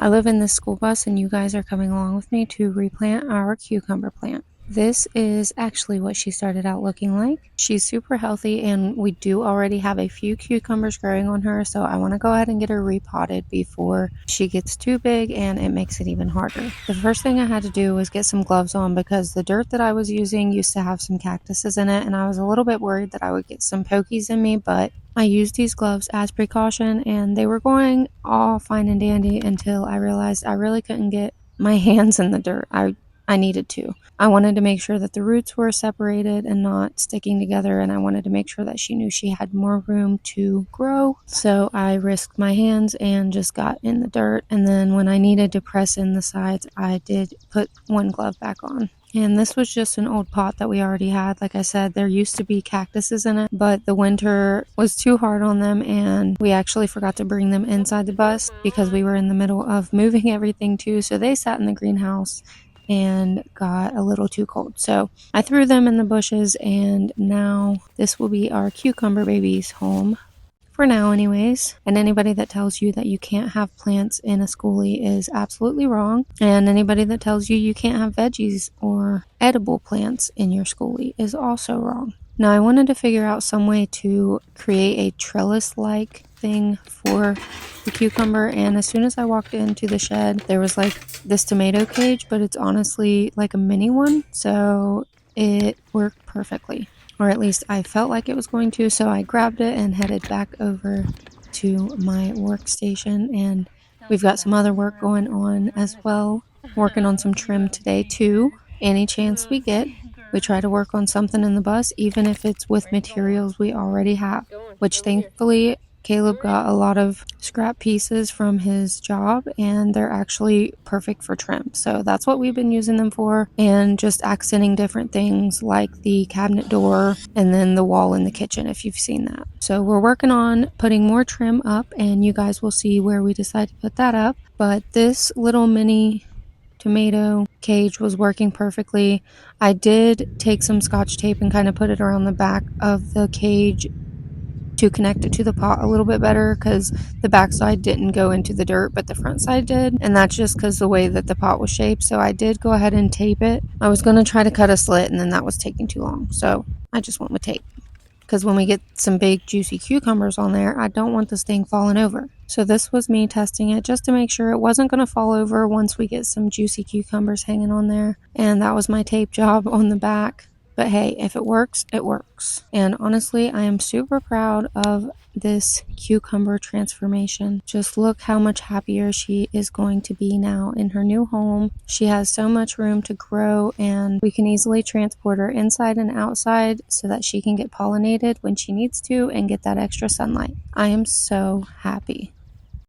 I live in this school bus and you guys are coming along with me to replant our cucumber plant. This is actually what she started out looking like. She's super healthy and we do already have a few cucumbers growing on her, so I want to go ahead and get her repotted before she gets too big and it makes it even harder. The first thing I had to do was get some gloves on because the dirt that I was using used to have some cactuses in it and I was a little bit worried that I would get some pokies in me, but I used these gloves as precaution and they were going all fine and dandy until I realized I really couldn't get my hands in the dirt. I needed to. I wanted to make sure that the roots were separated and not sticking together, and I wanted to make sure that she knew she had more room to grow. So I risked my hands and just got in the dirt, and then when I needed to press in the sides, I did put one glove back on. And this was just an old pot that we already had. Like I said, there used to be cactuses in it, but the winter was too hard on them and we actually forgot to bring them inside the bus because we were in the middle of moving everything too. So they sat in the greenhouse and got a little too cold. So I threw them in the bushes and now this will be our cucumber baby's home. For now anyways, and anybody that tells you that you can't have plants in a skoolie is absolutely wrong, and anybody that tells you you can't have veggies or edible plants in your skoolie is also wrong. Now I wanted to figure out some way to create a trellis-like thing for the cucumber, and as soon as I walked into the shed there was like this tomato cage, but it's honestly like a mini one, so it worked perfectly. Or at least I felt like it was going to, so I grabbed it and headed back over to my workstation, and we've got some other work going on as well, working on some trim today too. Any chance we get, we try to work on something in the bus, even if it's with materials we already have, which thankfully Caleb got a lot of scrap pieces from his job and they're actually perfect for trim. So that's what we've been using them for, and just accenting different things like the cabinet door and then the wall in the kitchen if you've seen that. So we're working on putting more trim up and you guys will see where we decide to put that up. But this little mini tomato cage was working perfectly. I did take some scotch tape and kind of put it around the back of the cage to connect it to the pot a little bit better because the back side didn't go into the dirt but the front side did, and that's just because the way that the pot was shaped. So I did go ahead and tape it. I was going to try to cut a slit and then that was taking too long, so I just went with tape because when we get some big juicy cucumbers on there, I don't want this thing falling over. So this was me testing it just to make sure it wasn't going to fall over once we get some juicy cucumbers hanging on there, and that was my tape job on the back. But hey, if it works, it works. And honestly, I am super proud of this cucumber transformation. Just look how much happier she is going to be now in her new home. She has so much room to grow and we can easily transport her inside and outside so that she can get pollinated when she needs to and get that extra sunlight. I am so happy.